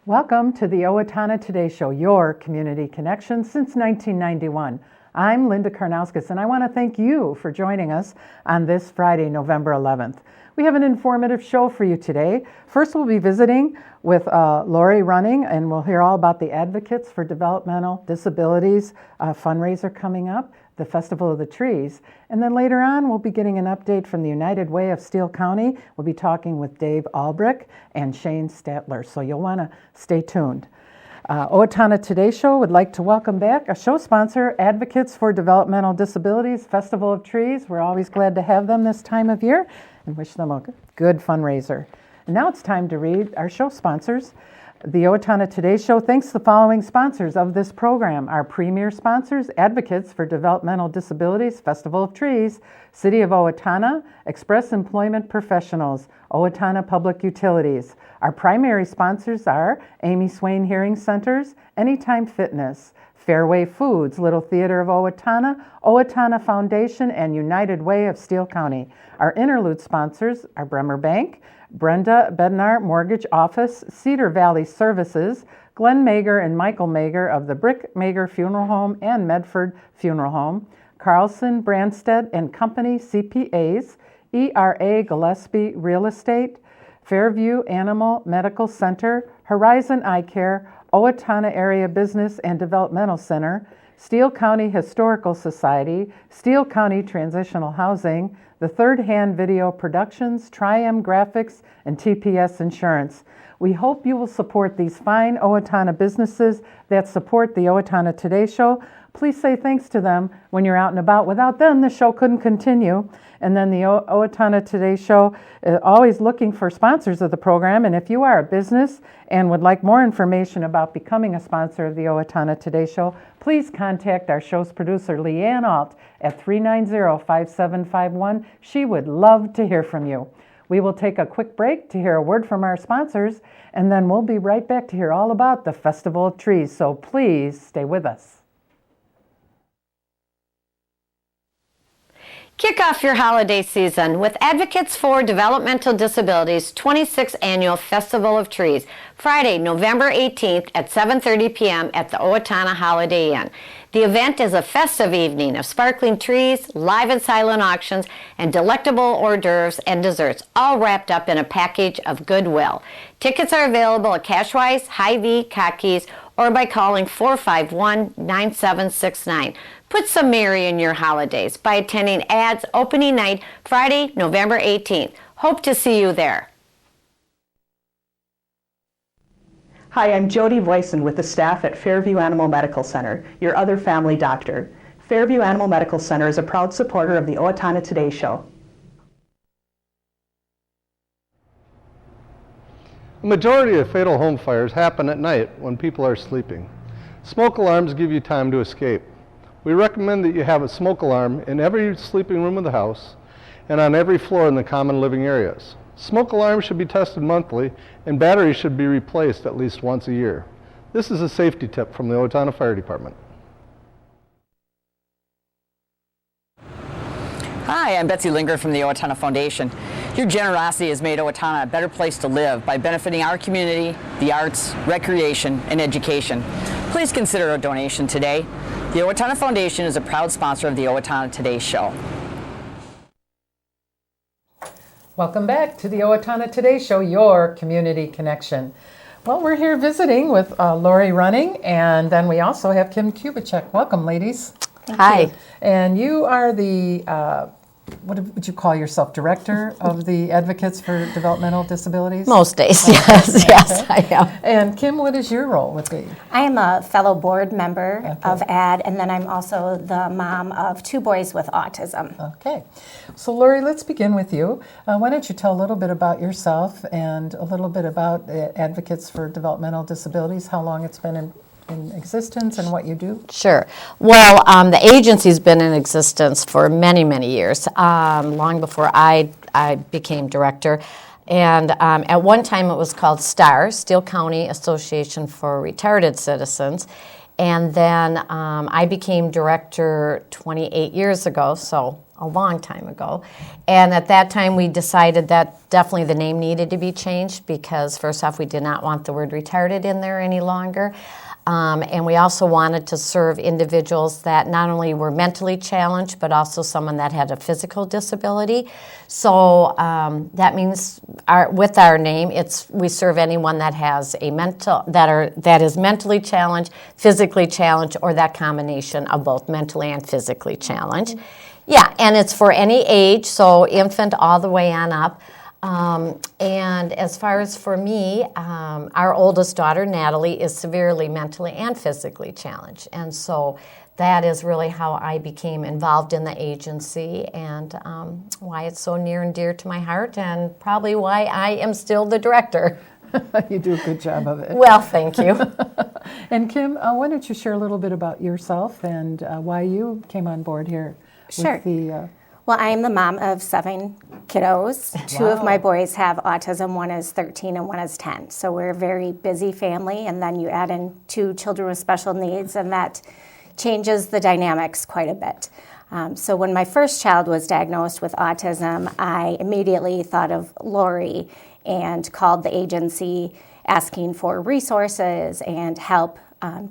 Welcome to the Owatonna Today Show, your community connection since 1991. I'm Linda Karnauskas, and I want to thank you for joining us on this Friday, November 11th. We have an informative show for you today. First, we'll be visiting with Laurie running, and we'll hear all about the Advocates for Developmental Disabilities fundraiser coming up, the Festival of the Trees. And then later on, we'll be getting an update from the United Way of Steele County. We'll be talking with Dave Albrecht and Shane Sattler, so you'll want to stay tuned. Owatonna Today Show would like to welcome back our show sponsor, Advocates for Developmental Disabilities, Festival of Trees. We're always glad to have them this time of year and wish them a good fundraiser. And now it's time to read our show sponsors. The Owatonna Today Show thanks the following sponsors of this program. Our premier sponsors, Advocates for Developmental Disabilities, Festival of Trees, City of Owatonna, Express Employment Professionals, Owatonna Public Utilities. Our primary sponsors are Amy Swain Hearing Centers, Anytime Fitness, Fairway Foods, Little Theater of Owatonna, Owatonna Foundation, and United Way of Steele County. Our interlude sponsors are Bremer Bank, Brenda Bednar Mortgage Office, Cedar Valley Services, Glenn Mager and Michael Mager of the Brick Mager Funeral Home and Medford Funeral Home, Carlson, Branstead and Company CPAs, ERA Gillespie Real Estate, Fairview Animal Medical Center, Horizon Eye Care, Owatonna Area Business and Developmental Center, Steele County Historical Society, Steele County Transitional Housing, the Third Hand Video Productions, Triam Graphics, and TPS Insurance. We hope you will support these fine Owatonna businesses that support the Owatonna Today Show. Please say thanks to them when you're out and about. Without them, the show couldn't continue. And then the Owatonna Today Show is always looking for sponsors of the program. And if you are a business and would like more information about becoming a sponsor of the Owatonna Today Show, please contact our show's producer, Leanne T.Alt, at 390-5751. She would love to hear from you. We will take a quick break to hear a word from our sponsors, and then we'll be right back to hear all about the Festival of Trees. So please stay with us. Kick off your holiday season with Advocates for Developmental Disabilities 26th Annual Festival of Trees, Friday, November 18th at 7:30 p.m. at the Owatonna Holiday Inn. The event is a festive evening of sparkling trees, live and silent auctions, and delectable hors d'oeuvres and desserts, all wrapped up in a package of goodwill. Tickets are available at Cashwise, Hy-Vee, Cockies, or by calling 451-9769. Put some merry in your holidays by attending AD's opening night, Friday, November 18th. Hope to see you there. Hi, I'm Jody Voisin with the staff at Fairview Animal Medical Center, your other family doctor. Fairview Animal Medical Center is a proud supporter of the Owatonna Today Show. The majority of fatal home fires happen at night when people are sleeping. Smoke alarms give you time to escape. We recommend that you have a smoke alarm in every sleeping room of the house and on every floor in the common living areas. Smoke alarms should be tested monthly, and batteries should be replaced at least once a year. This is a safety tip from the Owatonna Fire Department. Hi, I'm Betsy Linger from the Owatonna Foundation. Your generosity has made Owatonna a better place to live by benefiting our community, the arts, recreation, and education. Please consider a donation today. The Owatonna Foundation is a proud sponsor of the Owatonna Today Show. Welcome back to the Owatonna Today Show, your community connection. Well, we're here visiting with Laurie running, and then we also have Kim Kubacek. Welcome, ladies. Hi. And you are the, what would you call yourself, Director of the Advocates for Developmental Disabilities? Most days, yes, yes, I am. And Kim, what is your role with the? I am a fellow board member of AD, and then I'm also the mom of 2 boys with autism. Okay. So Laurie, let's begin with you. Why don't you tell a little bit about yourself and a little bit about Advocates for Developmental Disabilities, how long it's been in existence and what you do? Sure. Well, the agency's been in existence for many, many years, long before I became director. And at one time it was called STAR, Steele County Association for Retarded Citizens. And then I became director 28 years ago, so a long time ago. And at that time, we decided that definitely the name needed to be changed because, first off, we did not want the word retarded in there any longer. And we also wanted to serve individuals that not only were mentally challenged, but also someone that had a physical disability. So that means with our name, we serve anyone that has a that is mentally challenged, physically challenged, or that combination of both mentally and physically challenged. Yeah, and it's for any age, so infant all the way on up. And as far as for me, our oldest daughter, Natalie, is severely mentally and physically challenged. And so that is really how I became involved in the agency and why it's so near and dear to my heart and probably why I am still the director. You do a good job of it. Well, thank you. And Kim, why don't you share a little bit about yourself and why you came on board here? Sure. With the, Well, I am the mom of 7 kiddos. Wow. 2 of my boys have autism. 1 is 13 and 1 is 10. So we're a very busy family. And then you add in 2 children with special needs, and that changes the dynamics quite a bit. So when my first child was diagnosed with autism, I immediately thought of Laurie and called the agency asking for resources and help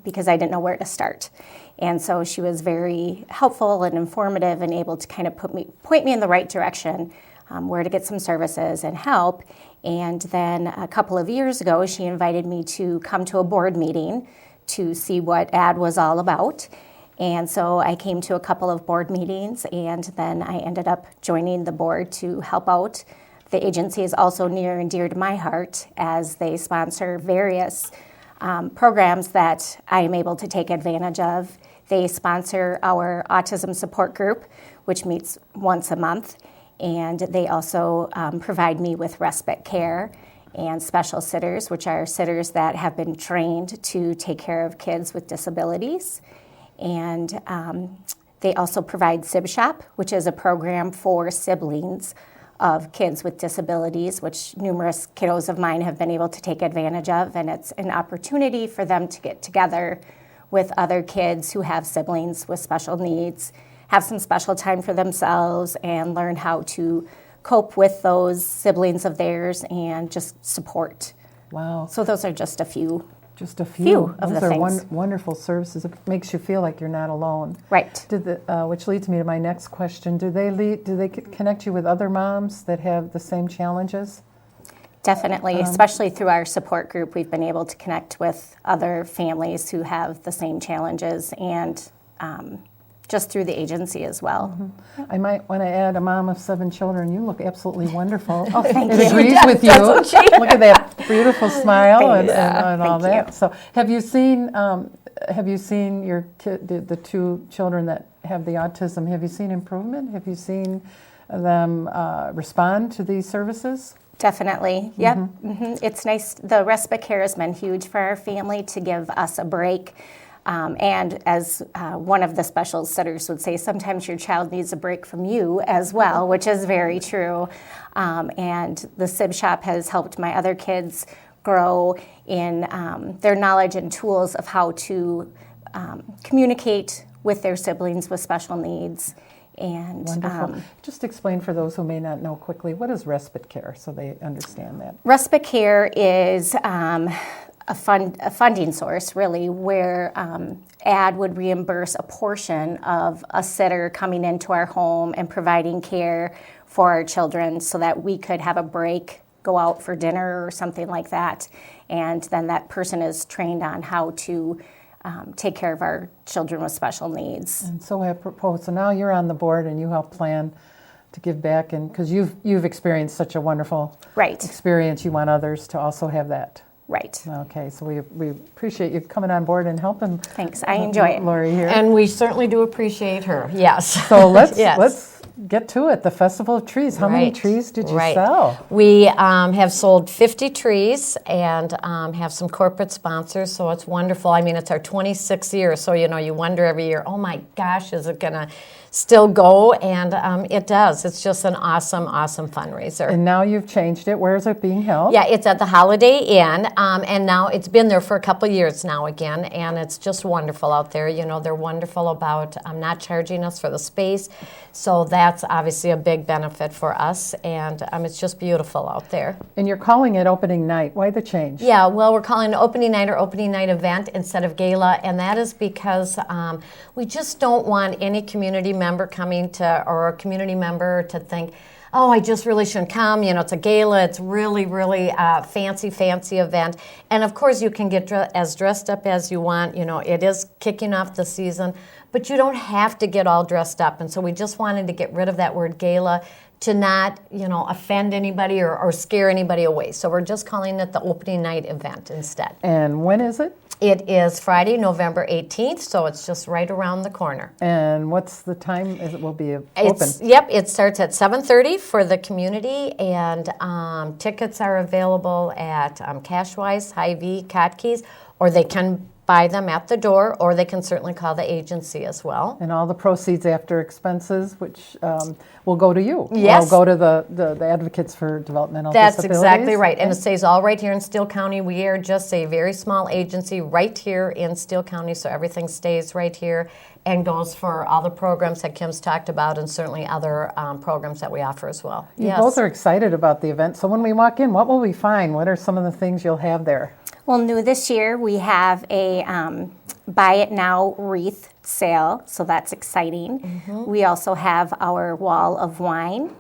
because I didn't know where to start. And so she was very helpful and informative and able to kind of point me in the right direction, where to get some services and help. And then a couple of years ago, she invited me to come to a board meeting to see what AD was all about. And so I came to a couple of board meetings, and then I ended up joining the board to help out. The agency is also near and dear to my heart as they sponsor various programs that I am able to take advantage of. They sponsor our autism support group, which meets once a month, and they also provide me with respite care and special sitters, which are sitters that have been trained to take care of kids with disabilities. And they also provide Sib Shop, which is a program for siblings of kids with disabilities, which numerous kiddos of mine have been able to take advantage of, and it's an opportunity for them to get together with other kids who have siblings with special needs, have some special time for themselves, and learn how to cope with those siblings of theirs and just support. Wow. So those are just a few. Just a few of Those the are things. Wonderful services. It makes you feel like you're not alone. Right. Which leads me to my next question. Do they connect you with other moms that have the same challenges? Definitely, especially through our support group, we've been able to connect with other families who have the same challenges, and just through the agency as well. Mm-hmm. I might want to add, a mom of 7 children. You look absolutely wonderful. Oh, thank it you. agrees with you. Look at that beautiful smile and all Thank that. you. So, have you seen your kid, the 2 children that have the autism? Have you seen improvement? Have you seen them respond to these services? Definitely, yep. Mm-hmm. It's nice. The respite care has been huge for our family to give us a break. And as one of the special sitters would say, sometimes your child needs a break from you as well, which is very true. And the Sib Shop has helped my other kids grow in their knowledge and tools of how to communicate with their siblings with special needs. And Wonderful. Just explain for those who may not know quickly, what is respite care so they understand that? Respite care is a funding source, really, where AD would reimburse a portion of a sitter coming into our home and providing care for our children so that we could have a break, go out for dinner or something like that. And then that person is trained on how to take care of our children with special needs. And so I propose, so now you're on the board and you help plan to give back, and because you've experienced such a wonderful experience, you want others to also have that. Right. Okay, so we appreciate you coming on board and helping. Thanks, I enjoy it. Laurie here. And we certainly do appreciate her, yes. So let's get to it. The Festival of Trees. How many trees did you sell? We have sold 50 trees and have some corporate sponsors, so it's wonderful. I mean, it's our 26th year, so you wonder every year, oh my gosh, is it going to still go, and it does. It's just an awesome, awesome fundraiser. And now you've changed it. Where is it being held? Yeah, it's at the Holiday Inn, and now it's been there for a couple of years now again, and it's just wonderful out there. You know, they're wonderful about not charging us for the space, so that's obviously a big benefit for us, and it's just beautiful out there. And you're calling it opening night. Why the change? Yeah, well, we're calling it opening night or opening night event instead of gala, and that is because we just don't want any community member coming to, or a community member to think, oh, I just really shouldn't come. You know, it's a gala. It's really, really fancy event. And of course, you can get as dressed up as you want. You know, it is kicking off the season, but you don't have to get all dressed up. And so we just wanted to get rid of that word gala to not, you know, offend anybody or scare anybody away. So we're just calling it the opening night event instead. And when is it? It is Friday, November 18th, so it's just right around the corner. And what's the time it will be open? Yep, it starts at 7:30 for the community, and tickets are available at Cashwise, Hy-Vee, Kotke's, or they can buy them at the door, or they can certainly call the agency as well. And all the proceeds after expenses, which will go to you. Yes. Will go to the Advocates for Developmental That's Disabilities. exactly right. And it stays all right here in Steele County. We are just a very small agency right here in Steele County, so everything stays right here and goes for all the programs that Kim's talked about, and certainly other programs that we offer as well. You both are excited about the event. So when we walk in, what will we find? What are some of the things you'll have there? Well, new this year, we have a Buy It Now wreath sale, so that's exciting. Mm-hmm. We also have our Wall of Wine,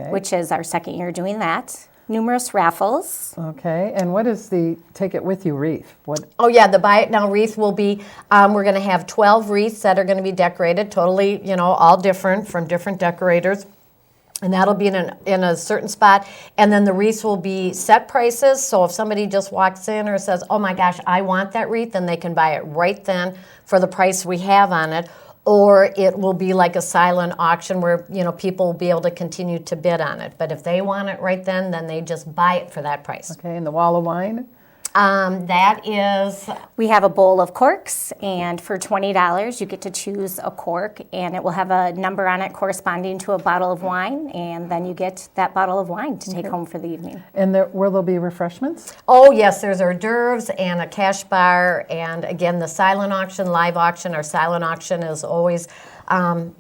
which is our second year doing that. Numerous raffles. Okay, and what is the Take It With You wreath? Oh yeah, the Buy It Now wreath will be, we're going to have 12 wreaths that are going to be decorated, totally, you know, all different from different decorators. And that'll be in a certain spot. And then the wreaths will be set prices. So if somebody just walks in or says, oh my gosh, I want that wreath, then they can buy it right then for the price we have on it. Or it will be like a silent auction where, you know, people will be able to continue to bid on it. But if they want it right then they just buy it for that price. Okay, and the Wall of Wine? That is... We have a bowl of corks, and for $20 you get to choose a cork, and it will have a number on it corresponding to a bottle of wine, and then you get that bottle of wine to take home for the evening. And will there be refreshments? Oh yes, there's hors d'oeuvres and a cash bar, and again the silent auction, live auction. Our silent auction is always...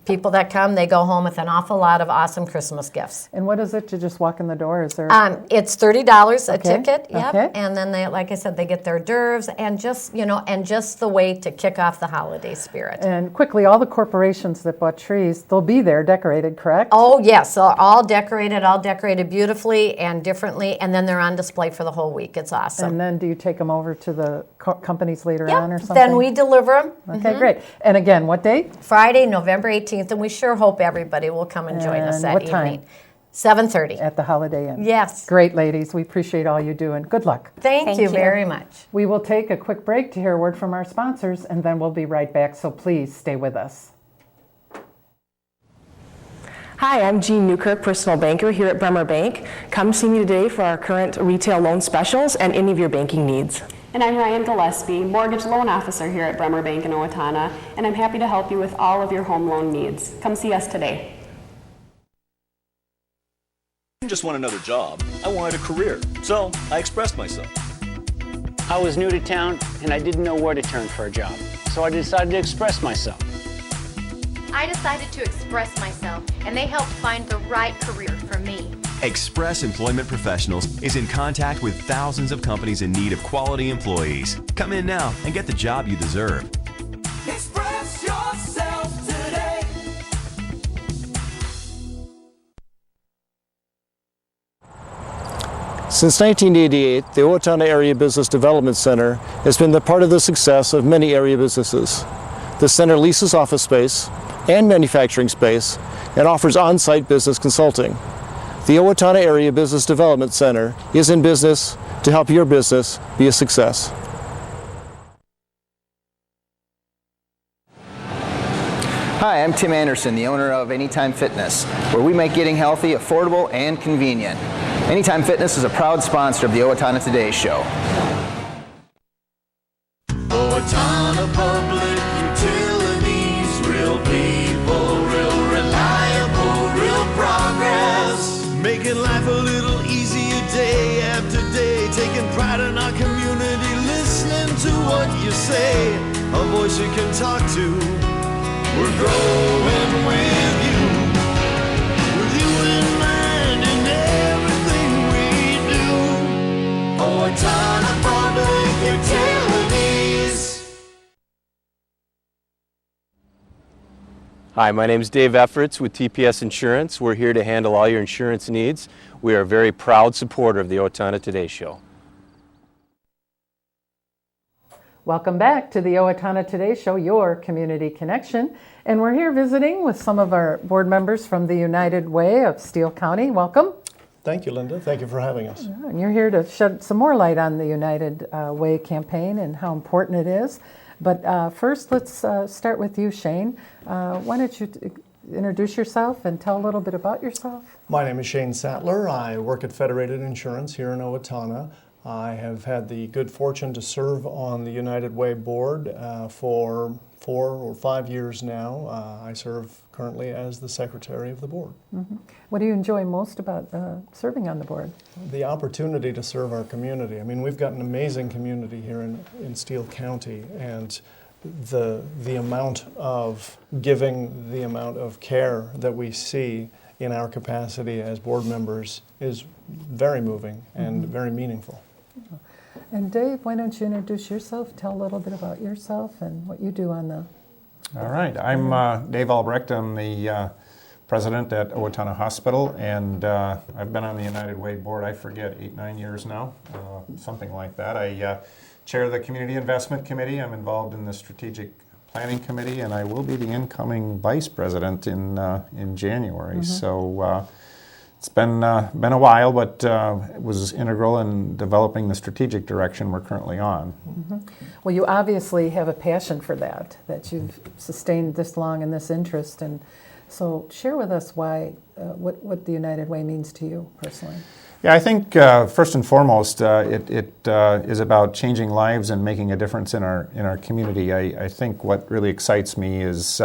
people that come, they go home with an awful lot of awesome Christmas gifts. And what is it to just walk in the door? Is there? It's $30 a ticket. Yep. Okay. And then they, like I said, they get their hors d'oeuvres and just the way to kick off the holiday spirit. And quickly, all the corporations that bought trees, they'll be there decorated, correct? Oh yes, so all decorated beautifully and differently, and then they're on display for the whole week. It's awesome. And then do you take them over to the companies later on or something? Then we deliver them. Okay, great. And again, what date? Friday, November 18th, and we sure hope everybody will come and join us that what evening. Time? 7:30. At the Holiday Inn. Yes. Great, ladies. We appreciate all you do, and good luck. Thank you very much. We will take a quick break to hear a word from our sponsors, and then we'll be right back, so please stay with us. Hi, I'm Jean Newkirk, personal banker here at Bremer Bank. Come see me today for our current retail loan specials and any of your banking needs. And I'm Ryan Gillespie, mortgage loan officer here at Bremer Bank in Owatonna, and I'm happy to help you with all of your home loan needs. Come see us today. I didn't just want another job, I wanted a career, so I expressed myself. I was new to town and I didn't know where to turn for a job, so I decided to express myself. I decided to express myself, and they helped find the right career for me. Express Employment Professionals is in contact with thousands of companies in need of quality employees. Come in now and get the job you deserve. Express yourself today. Since 1988, the Owatonna Area Business Development Center has been the part of the success of many area businesses. The center leases office space and manufacturing space and offers on-site business consulting. The Owatonna Area Business Development Center is in business to help your business be a success. Hi, I'm Tim Anderson, the owner of Anytime Fitness, where we make getting healthy affordable and convenient. Anytime Fitness is a proud sponsor of the Owatonna Today Show. Owatonna Public Utilities, real people, making life a little easier day after day, taking pride in our community, listening to what you say, a voice you can talk to. We're growing with you in mind in everything we do. Owatonna Public Utilities. Hi, my name is Dave Efforts with TPS Insurance. We're here to handle all your insurance needs. We are a very proud supporter of the Owatonna Today Show. Welcome back to the Owatonna Today Show, your community connection. And we're here visiting with some of our board members from the United Way of Steele County. Welcome. Thank you, Linda. Thank you for having us. And you're here to shed some more light on the United Way campaign and how important it is. But first, let's start with you, Shane. Why don't you introduce yourself and tell a little bit about yourself? My name is Shane Sattler. I work at Federated Insurance here in Owatonna. I have had the good fortune to serve on the United Way board for 4 or 5 years now. I serve currently as the secretary of the board. Mm-hmm. What do you enjoy most about serving on the board? The opportunity to serve our community. I mean, we've got an amazing community here in Steele County, and the amount of giving, the amount of care that we see in our capacity as board members is very moving and very meaningful. And Dave, why don't you introduce yourself, tell a little bit about yourself and what you do on the... All right, I'm Dave Albrecht. I'm the president at Owatonna Hospital, and I've been on the United Way board, I forget, 8-9 years now, something like that. I chair the Community Investment Committee. I'm involved in the Strategic Planning Committee, and I will be the incoming vice president in January. So it's been a while, but it was integral in developing the strategic direction we're currently on. Well, you obviously have a passion for that you've sustained this long in this interest, and so share with us why, what the United Way means to you personally. Yeah, I think first and foremost, it is about changing lives and making a difference in our community. I think what really excites me is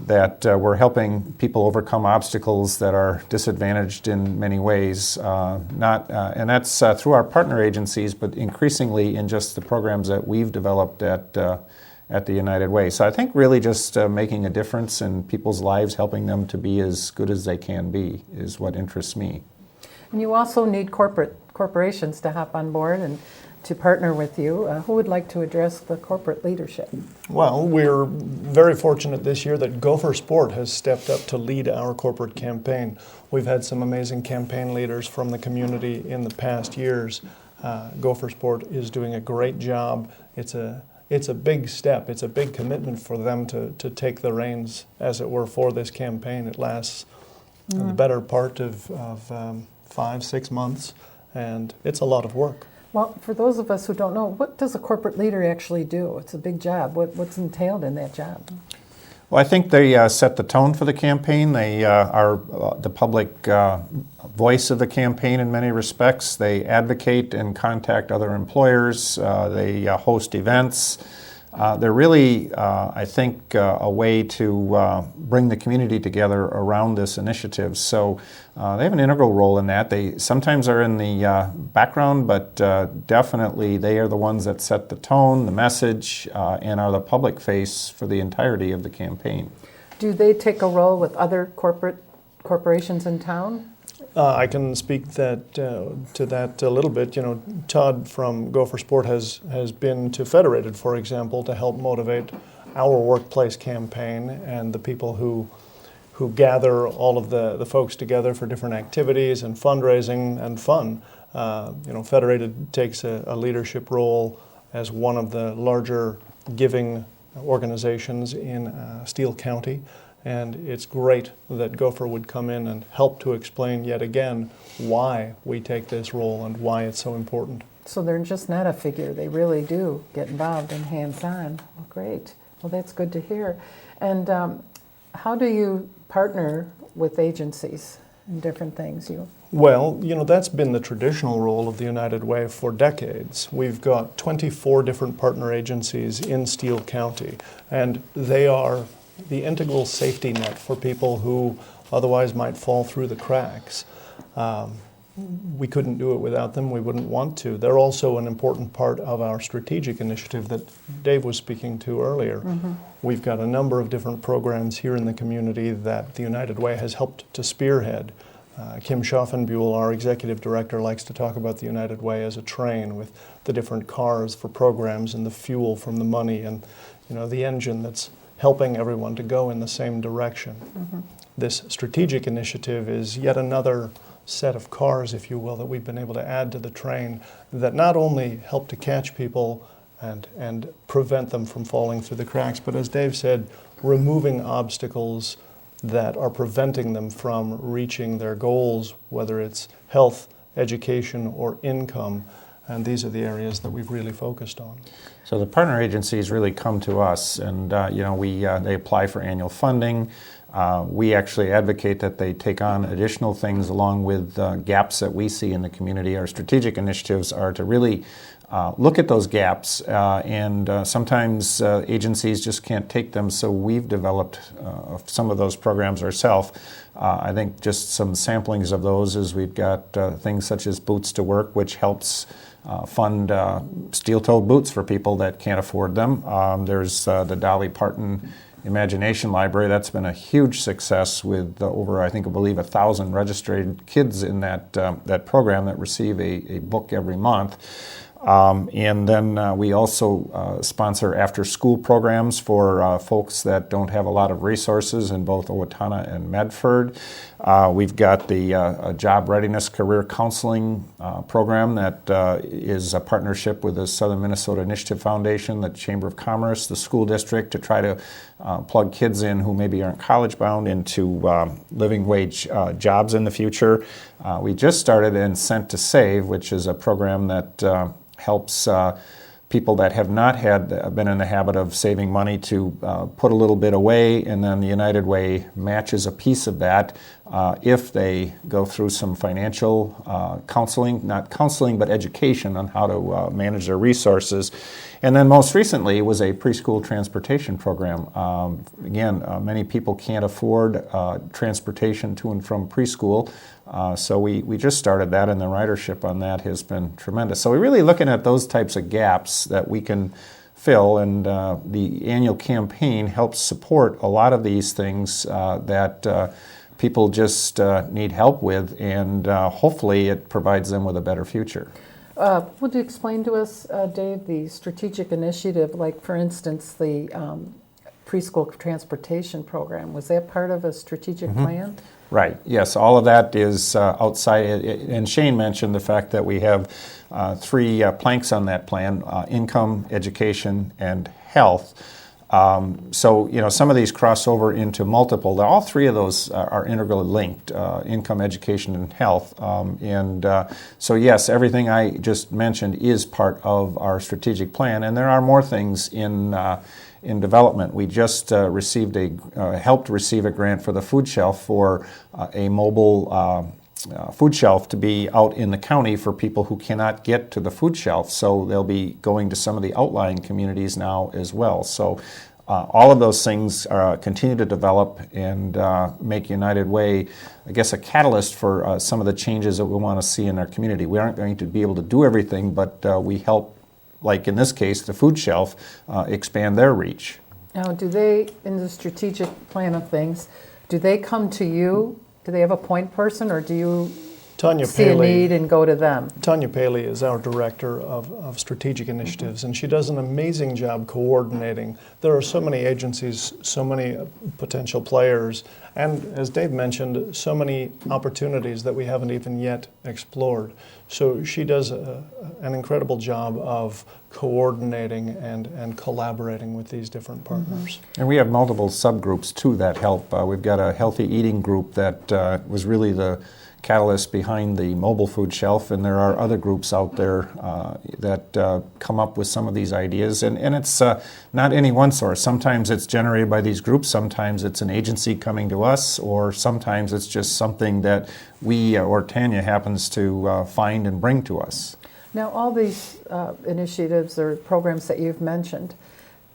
that we're helping people overcome obstacles that are disadvantaged in many ways, and that's through our partner agencies, but increasingly in just the programs that we've developed at the United Way. So I think really just making a difference in people's lives, helping them to be as good as they can be is what interests me. And you also need corporations to hop on board and to partner with you. Who would like to address the corporate leadership? Well, we're very fortunate this year that Gopher Sport has stepped up to lead our corporate campaign. We've had some amazing campaign leaders from the community in the past years. Gopher Sport is doing a great job. It's a big step. It's a big commitment for them to take the reins, as it were, for this campaign. It lasts the better part of 5-6 months, and it's a lot of work. Well, for those of us who don't know, what does a corporate leader actually do? It's a big job. What's entailed in that job? Well, I think they set the tone for the campaign. They are the public voice of the campaign in many respects. They advocate and contact other employers. They host events. They're really, I think, a way to bring the community together around this initiative. So they have an integral role in that. They sometimes are in the background, but definitely they are the ones that set the tone, the message, and are the public face for the entirety of the campaign. Do they take a role with other corporations in town? I can speak to that a little bit. You know, Todd from Gopher Sport has been to Federated, for example, to help motivate our workplace campaign and the people who gather all of the folks together for different activities and fundraising and fun. You know, Federated takes a leadership role as one of the larger giving organizations in Steele County. And it's great that Gopher would come in and help to explain yet again why we take this role and why it's so important. So they're just not a figure. They really do get involved and hands-on. Well, great. Well, that's good to hear. And how do you partner with agencies and different things? Well, you know, that's been the traditional role of the United Way for decades. We've got 24 different partner agencies in Steele County, and they are the integral safety net for people who otherwise might fall through the cracks. We couldn't do it without them. We wouldn't want to. They're also an important part of our strategic initiative that Dave was speaking to earlier. We've got a number of different programs here in the community that the United Way has helped to spearhead. Kim Schaffenbuhl, our executive director, likes to talk about the United Way as a train with the different cars for programs and the fuel from the money and the engine that's helping everyone to go in the same direction. This strategic initiative is yet another set of cars, if you will, that we've been able to add to the train that not only help to catch people and prevent them from falling through the cracks, but as Dave said, removing obstacles that are preventing them from reaching their goals, whether it's health, education, or income. And these are the areas that we've really focused on. So the partner agencies really come to us, and they apply for annual funding. We actually advocate that they take on additional things along with gaps that we see in the community. Our strategic initiatives are to really look at those gaps, and sometimes agencies just can't take them, so we've developed some of those programs ourselves. I think just some samplings of those is we've got things such as Boots to Work, which helps fund steel-toed boots for people that can't afford them. There's the Dolly Parton Imagination Library. That's been a huge success with over, I believe, 1,000 registered kids in that program that receive a book every month. And then we also sponsor after-school programs for folks that don't have a lot of resources in both Owatonna and Medford. We've got the Job Readiness Career Counseling program that is a partnership with the Southern Minnesota Initiative Foundation, the Chamber of Commerce, the school district, to try to plug kids in who maybe aren't college-bound into living wage jobs in the future. We just started Incent to Save, which is a program that helps people that have not been in the habit of saving money to put a little bit away, and then the United Way matches a piece of that if they go through some financial counseling, not counseling, but education on how to manage their resources. And then most recently was a preschool transportation program. Again, many people can't afford transportation to and from preschool. So we just started that, and the ridership on that has been tremendous. So we're really looking at those types of gaps that we can fill, and the annual campaign helps support a lot of these things that people just need help with, and hopefully it provides them with a better future. Would you explain to us, Dave, the strategic initiative, like for instance the preschool transportation program? Was that part of a strategic plan? Right, yes, all of that is outside, and Shane mentioned the fact that we have 3 planks on that plan, income, education, and health. So, some of these cross over into multiple. All 3 of those are integrally linked, income, education, and health. So yes, everything I just mentioned is part of our strategic plan, and there are more things in development. We just helped receive a grant for the food shelf for a mobile food shelf to be out in the county for people who cannot get to the food shelf. So they'll be going to some of the outlying communities now as well. So all of those things continue to develop and make United Way, I guess, a catalyst for some of the changes that we want to see in our community. We aren't going to be able to do everything, but we help, like in this case, the food shelf, expand their reach. Now, do they, in the strategic plan of things, do they come to you? Do they have a point person, or do you see a need and go to them? Tanya Paley is our director of strategic initiatives, and she does an amazing job coordinating. There are so many agencies, so many potential players, and as Dave mentioned, so many opportunities that we haven't even yet explored. So she does an incredible job of coordinating and collaborating with these different partners. And we have multiple subgroups too that help. We've got a healthy eating group that was really the catalyst behind the mobile food shelf, and there are other groups out there that come up with some of these ideas, and it's not any one source. Sometimes it's generated by these groups, sometimes it's an agency coming to us, or sometimes it's just something that we or Tanya happens to find and bring to us. Now, all these initiatives or programs that you've mentioned,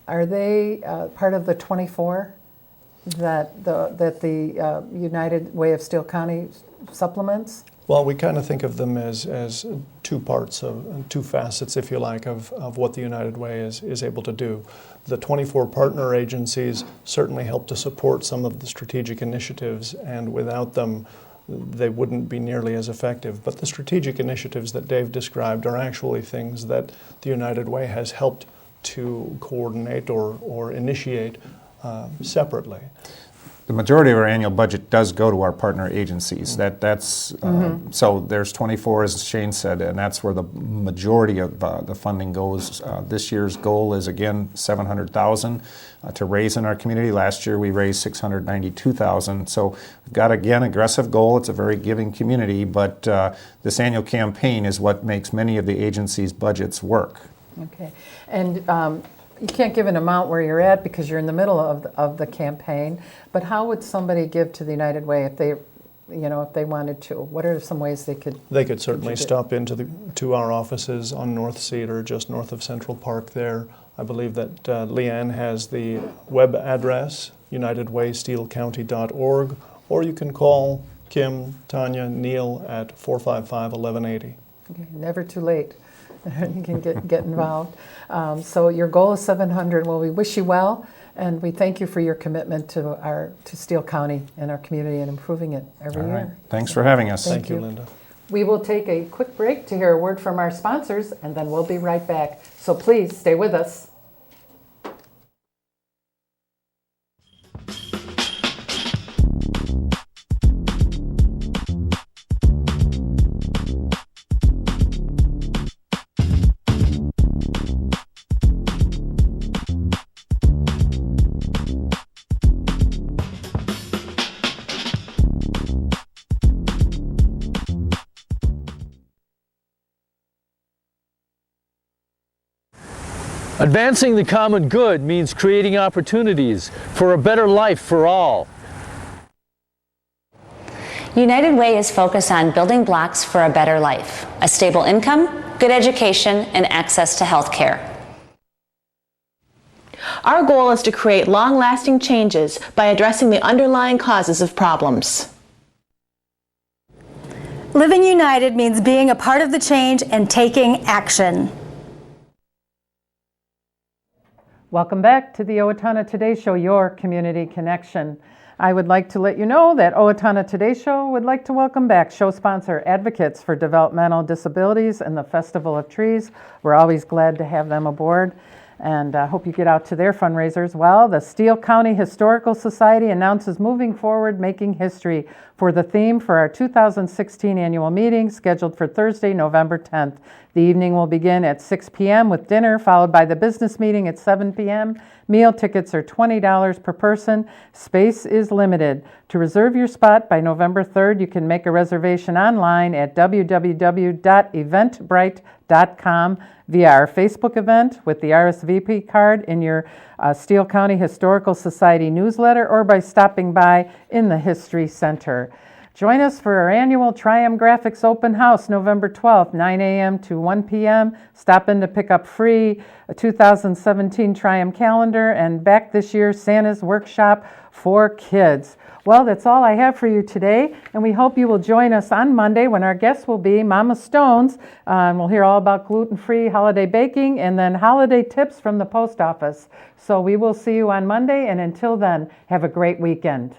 are they part of the 24 that the United Way of Steele County supplements? Well, we kind of think of them as two parts of, two facets, if you like, of what the United Way is able to do. The 24 partner agencies certainly help to support some of the strategic initiatives, and without them, they wouldn't be nearly as effective. But the strategic initiatives that Dave described are actually things that the United Way has helped to coordinate or initiate separately. The majority of our annual budget does go to our partner agencies. That's so there's 24, as Shane said, and that's where the majority of the funding goes. This year's goal is again $700,000 to raise in our community. Last year we raised $692,000. So we've got again aggressive goal. It's a very giving community, but this annual campaign is what makes many of the agencies' budgets work. Okay, and you can't give an amount where you're at because you're in the middle of the campaign, but how would somebody give to the United Way if they, if they wanted to? What are some ways they could? They could certainly stop into to our offices on North Cedar, just north of Central Park there. I believe that Leanne has the web address, unitedwaysteelecounty.org, or you can call Kim, Tanya, Neil at 455-1180. Okay, never too late. You can get involved. So your goal is 700. Well, we wish you well, and we thank you for your commitment to Steele County and our community and improving it every year. Right. Thanks for having us. Thank you, Linda. We will take a quick break to hear a word from our sponsors, and then we'll be right back. So please stay with us. Advancing the common good means creating opportunities for a better life for all. United Way is focused on building blocks for a better life, a stable income, good education, and access to health care. Our goal is to create long-lasting changes by addressing the underlying causes of problems. Living united means being a part of the change and taking action. Welcome back to the Owatonna Today Show, your community connection. I would like to let you know that Owatonna Today Show would like to welcome back show sponsor Advocates for Developmental Disabilities and the Festival of Trees. We're always glad to have them aboard, and I hope you get out to their fundraisers. Well, the Steele County Historical Society announces moving forward, making history for the theme for our 2016 annual meeting scheduled for Thursday, November 10th. The evening will begin at 6 p.m. with dinner, followed by the business meeting at 7 p.m. Meal tickets are $20 per person. Space is limited. To reserve your spot by November 3rd, you can make a reservation online at www.eventbrite.com via our Facebook event with the RSVP card in your Steele County Historical Society newsletter, or by stopping by in the History Center. Join us for our annual Triumph Graphics Open House, November 12th, 9 a.m. to 1 p.m. Stop in to pick up free a 2017 Triumph calendar and back this year's Santa's Workshop for kids. Well, that's all I have for you today, and we hope you will join us on Monday when our guests will be Mama Stones, and we'll hear all about gluten-free holiday baking and then holiday tips from the post office. So we will see you on Monday, and until then, have a great weekend.